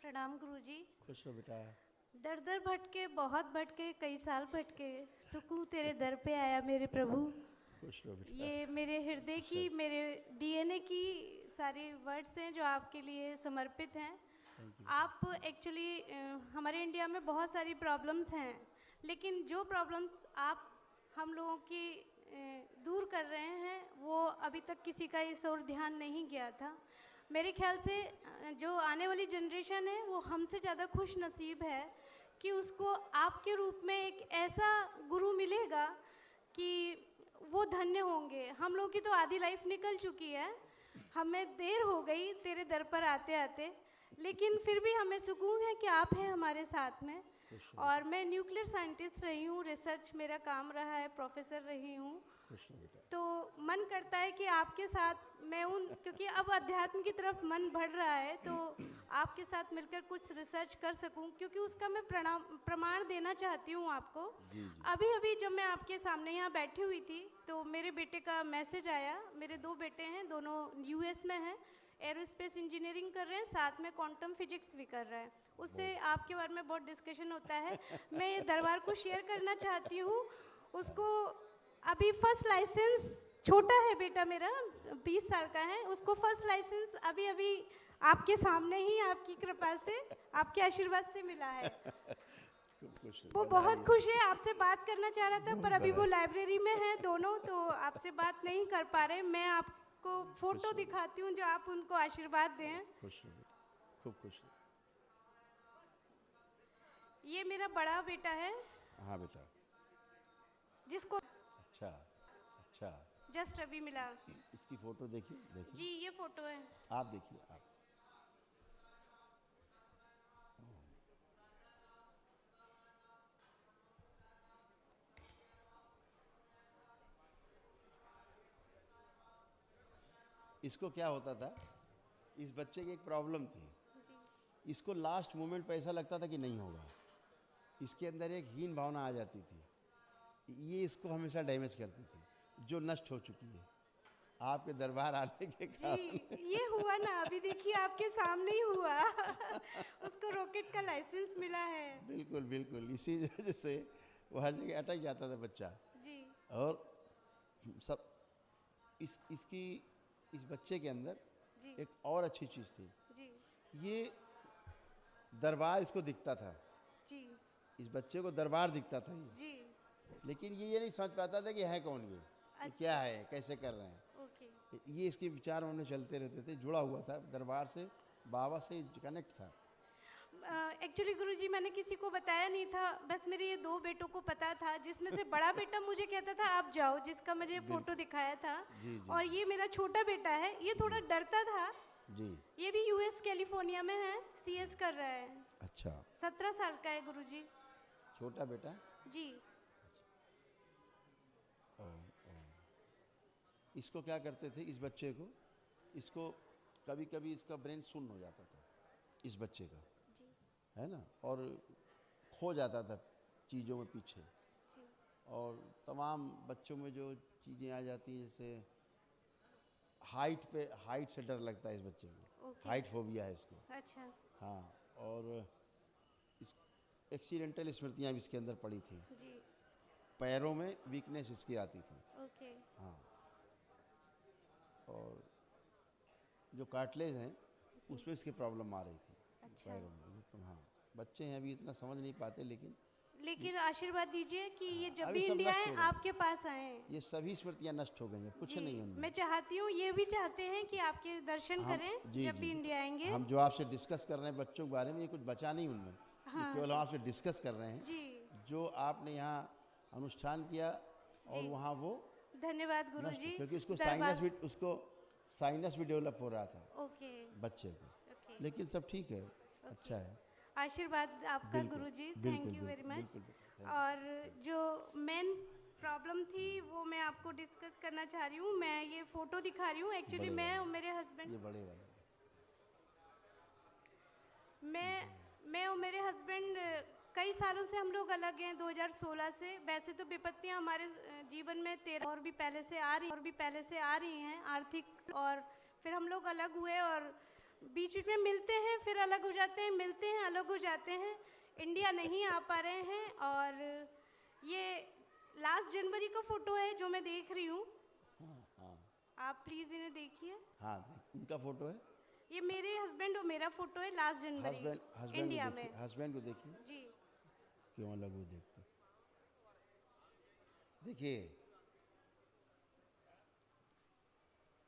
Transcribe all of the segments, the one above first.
प्रणाम गुरुजी। खुश हो बेटा। दर दर भटके, बहुत भटके, कई साल भटके, सुकून तेरे दर पे आया मेरे प्रभु। खुश हो बेटा। ये मेरे हृदय की, मेरे डीएनए की सारी वर्ड्स हैं जो आपके लिए समर्पित हैं। आप एक्चुअली हमारे इंडिया में बहुत सारी प्रॉब्लम्स हैं, लेकिन जो प्रॉब्लम्स आप हम लोगों की दूर कर रहे हैं वो अभी तक किसी का इस ओर ध्यान नहीं गया था। मेरे ख्याल से जो आने वाली जनरेशन है वो हमसे ज़्यादा खुश नसीब है कि उसको आपके रूप में एक ऐसा गुरु मिलेगा कि वो धन्य होंगे। हम लोग की तो आधी लाइफ निकल चुकी है, हमें देर हो गई तेरे दर पर आते आते, लेकिन फिर भी हमें सुकून है कि आप हैं हमारे साथ में। और मैं न्यूक्लियर साइंटिस्ट रही हूँ, रिसर्च मेरा काम रहा है, प्रोफेसर रही हूँ। तो मन करता है कि आपके साथ मैं क्योंकि अब अध्यात्म की तरफ मन बढ़ रहा है, तो आपके साथ मिलकर कुछ रिसर्च कर सकूं, क्योंकि उसका मैं प्रमाण देना चाहती हूं आपको। अभी अभी जब मैं आपके सामने यहाँ बैठी हुई थी तो मेरे बेटे का मैसेज आया। मेरे 2 बेटे हैं, दोनों यूएस में हैं, एरोस्पेस इंजीनियरिंग कर रहे हैं, साथ में क्वांटम फिजिक्स भी कर रहे हैं। उससे आपके बारे में बहुत डिस्कशन होता है। मैं ये दरबार को शेयर करना चाहती हूँ। उसको अभी फर्स्ट लाइसेंस, छोटा है बेटा मेरा, 20 साल का है, उसको फर्स्ट लाइसेंस अभी अभी आपके सामने ही आपकी कृपा से, आपके आशीर्वाद से मिला है। वो बहुत खुश है, आपसे बात करना चाह रहा था, पर अभी वो लाइब्रेरी में है दोनों, तो आपसे बात नहीं कर पा रहे। मैं आपको फोटो दिखाती हूँ जो आप उनको आशीर्वाद दें। खुश हो, खूब खुश हो। ये मेरा बड़ा बेटा है। हाँ बेटा। जिसको अच्छा अच्छा, जस्ट अभी मिला। इसकी फोटो देखिए, देखिए जी ये फोटो है। आप देखिए, आप इसको क्या होता था, इस बच्चे की एक प्रॉब्लम थी। इसको लास्ट मोमेंट पे ऐसा लगता था कि नहीं होगा, इसके अंदर एक हीन भावना आ जाती थी, ये इसको हमेशा डैमेज करती थी, जो नष्ट हो चुकी है आपके दरबार आने के कारण। ये हुआ ना, अभी देखिए आपके सामने ही हुआ। उसको रॉकेट का लाइसेंस मिला है। बिल्कुल बिल्कुल, इसी वजह से वो हर जगह अटक जाता था बच्चा जी। और सब इसकी इस बच्चे के अंदर जी। एक और अच्छी चीज़ थी। जी। ये दरबार इसको दिखता था। जी। इस बच्चे को दरबार दिखता था ये। जी। लेकिन ये नहीं समझ पाता था कि है कौन ये, अच्छा। क्या है, कैसे कर रहे हैं। ओके। ये इसके विचार में चलते रहते थे, जुड़ा हुआ था दरबार से, बाबा से कनेक्ट था। एक्चुअली गुरुजी मैंने किसी को बताया नहीं था, बस मेरे ये 2 बेटों को पता था, जिसमें से बड़ा बेटा मुझे कहता था आप जाओ, जिसका मुझे फोटो दिखाया था। जी, जी, और ये मेरा छोटा बेटा है, ये थोड़ा डरता था जी। ये भी यूएस कैलिफोर्निया में है, सीएस कर रहा है। अच्छा, 17 साल का है गुरुजी। छोटा बेटा। जी। इसको क्या करते थे, इस बच्चे को, इसको कभी कभी इसका ब्रेन शून्य हो जाता था, इस बच्चे का, जी। है ना, और खो जाता था चीज़ों में पीछे। जी। और तमाम बच्चों में जो चीज़ें आ जाती हैं, जैसे हाइट से डर लगता है इस बच्चे को, हाइट फोबिया है इसको। अच्छा। हाँ, और इस एक्सीडेंटल स्मृतियाँ भी इसके अंदर पड़ी थी। जी। पैरों में वीकनेस इसकी आती थी। ओके। हाँ, और जो कार्टिलेज हैं उसमें इसकी प्रॉब्लम आ रही थी। अच्छा। पैरों में। हाँ, बच्चे हैं अभी इतना समझ नहीं पाते, लेकिन आशीर्वाद दीजिए कि ये जब अभी भी सब इंडिया नष्ट आए हो गए। आपके पास आए। ये सभी स्मृतियाँ नष्ट हो गई हैं, कुछ नहीं है उनमें। मैं चाहती हूँ, ये भी चाहते हैं कि आपके दर्शन करें जी जब भी इंडिया आएंगे। हम जो आपसे डिस्कस कर रहे हैं बच्चों के बारे में, ये कुछ बचा नहीं उनमें। हाँ, ये केवल हम आपसे डिस्कस कर रहे हैं। जी। जो आपने यहाँ अनुष्ठान किया और वहाँ वो धन्यवाद नष्ट, गुरुजी। क्योंकि उसको साइनस भी डेवलप हो रहा था ओके। बच्चे को। ओके। लेकिन सब ठीक है, अच्छा है। आशीर्वाद आपका गुरुजी, थैंक यू वेरी मच। और जो मेन प्रॉब्लम थी वो मैं आपको डिस्कस करना चाह रही हूँ। मैं ये फोटो दिखा रही हूँ, एक्चुअली मैं और मेरे हस्बैंड, ये बड़े वाले, मैं और मेरे हस्बैंड कई सालों से हम लोग अलग हैं, 2016 से। वैसे तो विपत्तियां हमारे जीवन में 13 और भी पहले से आ रही हैं आर्थिक, और फिर हम लोग अलग हुए और बीच बीच में मिलते हैं, फिर अलग हो जाते हैं, मिलते हैं, अलग हो जाते हैं, इंडिया नहीं आ पा रहे हैं। और ये लास्ट जनवरी का फ़ोटो है जो मैं देख रही हूँ, आप प्लीज़ इन्हें देखिए। हाँ, उनका फोटो है। ये मेरे हस्बैंड और मेरा फ़ोटो है लास्ट जनवरी हस्बैंड इंडिया को में। देखिए, हस्बैंड को देखिए जी क्यों अलग वो देखते। देखिए,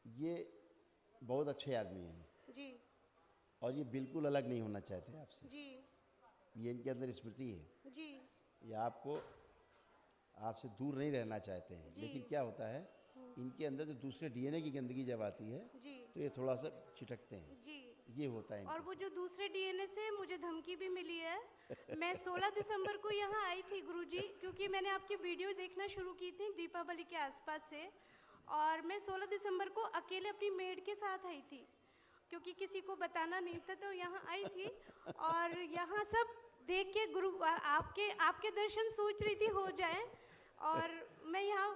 ये बहुत अच्छे आदमी हैं जी और ये बिल्कुल अलग नहीं होना चाहते आपसे। जी ये इनके अंदर स्मृति है, जी ये आपको आपसे दूर नहीं रहना चाहते हैं। जी। लेकिन क्या होता है, इनके अंदर जो दूसरे डीएनए की गंदगी जब आती है जी तो ये थोड़ा सा छिटकते हैं। जी। ये होता है और इनके वो साथ। जो दूसरे डीएनए से मुझे धमकी भी मिली है। मैं 16 दिसंबर को यहाँ आई थी गुरुजी, क्योंकि मैंने आपकी वीडियो देखना शुरू की थी दीपावली के आसपास से, और मैं 16 दिसंबर को अकेले अपनी मेड के साथ आई थी, क्योंकि किसी को बताना नहीं था, तो यहाँ आई थी। और यहाँ सब देख के गुरु आपके आपके दर्शन सोच रही थी हो जाए, और मैं यहाँ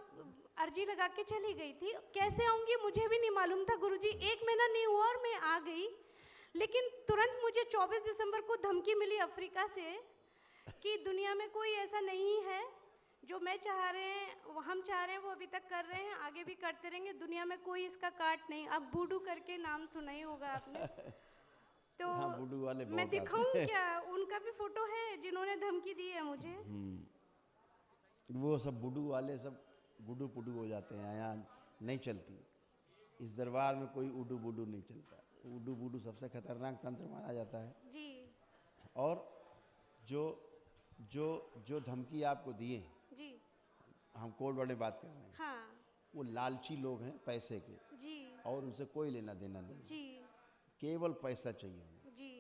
अर्जी लगा के चली गई थी। कैसे आऊँगी मुझे भी नहीं मालूम था गुरुजी, 1 महीना नहीं हुआ और मैं आ गई। लेकिन तुरंत मुझे 24 दिसंबर को धमकी मिली अफ्रीका से कि दुनिया में कोई ऐसा नहीं है जो मैं चाह रहे हैं, हम चाह रहे हैं वो अभी तक कर रहे हैं, आगे भी करते रहेंगे, दुनिया में कोई इसका काट नहीं। अब बूडू करके नाम सुना ही होगा आपने। तो हाँ, बूडू वाले मैं बहुत दिखाऊं आते हैं। क्या, उनका भी फोटो है जिन्होंने धमकी दी है मुझे। वो सब बूडू वाले सब गुडू पुडू हो जाते हैं, यहाँ नहीं चलती। इस दरबार में कोई उडू बूडू नहीं चलता। उडू बूडू सबसे खतरनाक तंत्र माना जाता है। जी और जो जो जो धमकी आपको दिए, जी हम कोड वर्ड में बात कर रहे हैं, हाँ वो लालची लोग हैं पैसे के, जी और उनसे कोई लेना देना नहीं, जी केवल पैसा चाहिए उन्हें। जी।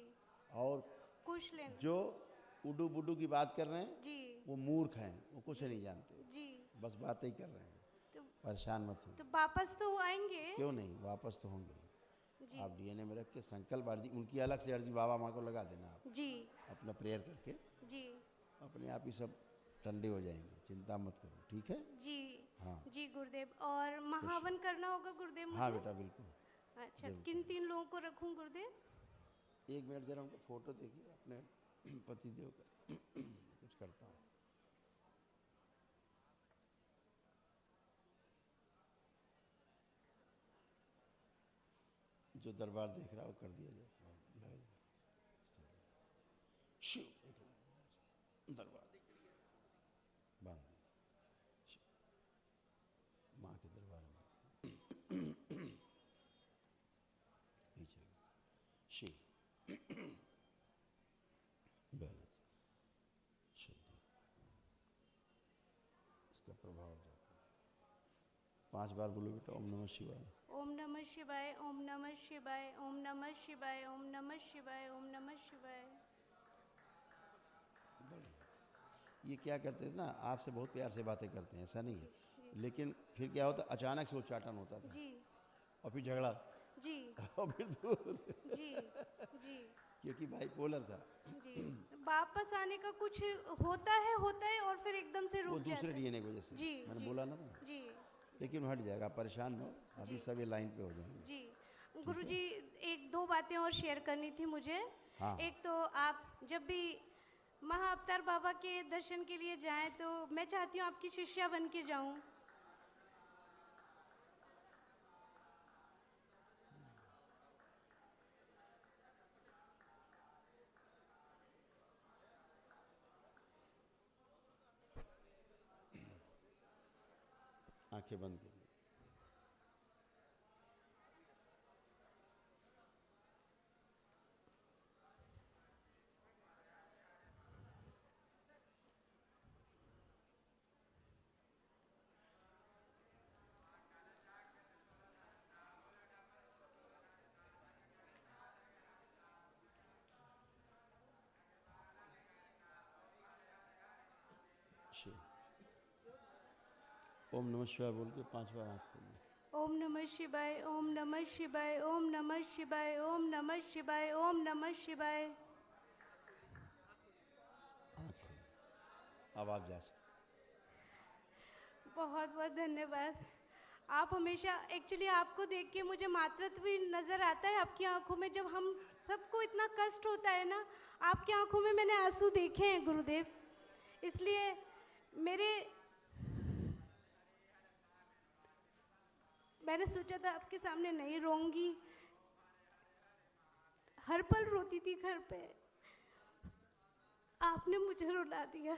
और कुछ लेना। जो उडू बुडू की बात कर रहे हैं, जी वो मूर्ख हैं, वो कुछ नहीं जानते, जी। बस बातें ही कर रहे हैं। तो परेशान मत हो। तो वापस तो आएंगे। क्यों नहीं, वापस तो होंगे। जी आप डीएनए में रख के संकल्प अर्जी, उनकी अलग से अर्जी बाबा माँ को लगा देना, आप जी अपना प्रेयर करके जी अपने आप ही सब ठंडे हो जाएंगे। चिंता मत करो, ठीक है। जी हाँ जी गुरुदेव। और महावन करना होगा गुरुदेव मुझे? हाँ बेटा, बिल्कुल। अच्छा, जरूर। किन 3 लोगों को रखूं गुरुदेव? 1 मिनट जरा उनका फोटो देखिए अपने पतिदेव का। कुछ करता हूँ। जो दरबार देख रहा है वो कर दिया जाए। शिव दरबार बांध दिया। माँ के दरबार में पीछे शिव बैलेंस शुद्धि, इसका प्रभाव जाता है। 5 बार बोलो बेटा, ओम नमः शिवाय, ओम नमः शिवाय, ओम नमः शिवाय, ओम नमः शिवाय, ओम नमः शिवाय, ओम नमः शिवाय। ये क्या करते थे ना, आपसे बहुत प्यार से बातें करते हैं, ऐसा नहीं है। लेकिन फिर क्या होता, अचानक से उच्चाटन होता था जी और फिर झगड़ा जी और फिर दूर, जी जी क्योंकि बाइपोलर था। जी। वापस आने का कुछ होता है और फिर एकदम से वो रुक जाता दूसरे है। डीएनए की वजह से, जी मैंने जी बोला ना था। जी लेकिन हट जाएगा, परेशान न हो, अभी सब ये लाइन पे हो जाएंगे। जी। गुरुजी, 1-2 बातें और शेयर करनी थी मुझे। हाँ। एक तो आप जब भी महाअवतार बाबा के दर्शन के लिए जाएं तो मैं चाहती हूँ आपकी शिष्या बन के जाऊँ। आंखें बंद करिए। शिव, ओम नमः शिवाय बोल के 5 बार आँख खोलिए। ओम नमः शिवाय, ओम नमः शिवाय, ओम नमः शिवाय, ओम नमः शिवाय, ओम नमः शिवाय। आँख खोलिए, अब आप जा सकते। बहुत बहुत धन्यवाद। आप हमेशा एक्चुअली आपको देख के मुझे मातृत्व भी नज़र आता है आपकी आंखों में। जब हम सबको इतना कष्ट होता है ना, आपकी आंखों में मैंने आंसू देखे हैं गुरुदेव। इसलिए मैंने सोचा था आपके सामने नहीं रोऊंगी। हर पल रोती थी घर पे, आपने मुझे रुला दिया।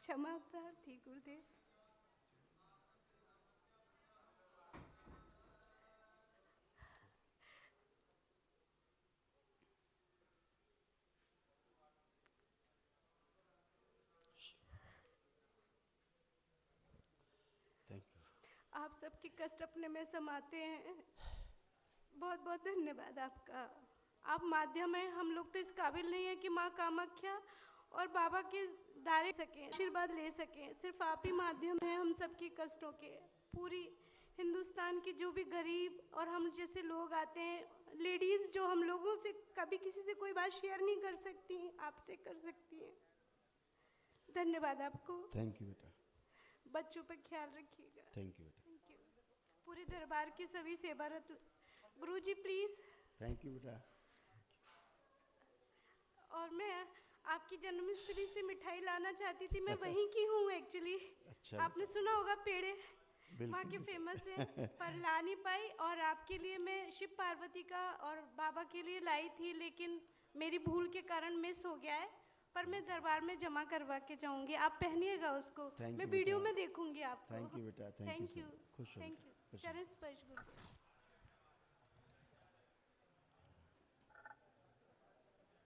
क्षमा प्रार्थी गुरुदेव। Thank you. आप सबके कष्ट अपने में समाते हैं। बहुत बहुत धन्यवाद आपका। आप माध्यम हैं, हम लोग तो इस काबिल नहीं है कि माँ कामाख्या और बाबा के डायरेक्ट सकें, आशीर्वाद ले सकें। सिर्फ आप ही माध्यम हैं हम सबके कष्टों के। पूरी हिंदुस्तान के जो भी गरीब और हम जैसे लोग आते हैं, लेडीज़ जो हम लोगों से कभी किसी से कोई बात शेयर नहीं कर सकती, आपसे कर सकती हैं। धन्यवाद आपको। थैंक यू बेटा। बच्चों पर ख्याल रखिएगा। थैंक यू बेटा। Thank you. पूरे दरबार के सभी सेवारत गुरुजी प्लीज़। थैंक यू बेटा। और मैं आपकी जन्मस्थली से मिठाई लाना चाहती थी, मैं वहीं की हूँ एक्चुअली। अच्छा। आपने सुना होगा पेड़े वहाँ के बिल्कुल। फेमस है, पर ला नहीं पाई। और आपके लिए मैं शिव पार्वती का और बाबा के लिए लाई थी, लेकिन मेरी भूल के कारण मिस हो गया है। पर मैं दरबार में जमा करवा के जाऊँगी, आप पहनिएगा उसको। Thank मैं you वीडियो बेटा। में देखूँगी आपको। थैंक यू बेटा। Thank you. खुश हो थैंक बेटा, यू। खुश हो। चरण स्पर्श गुरु।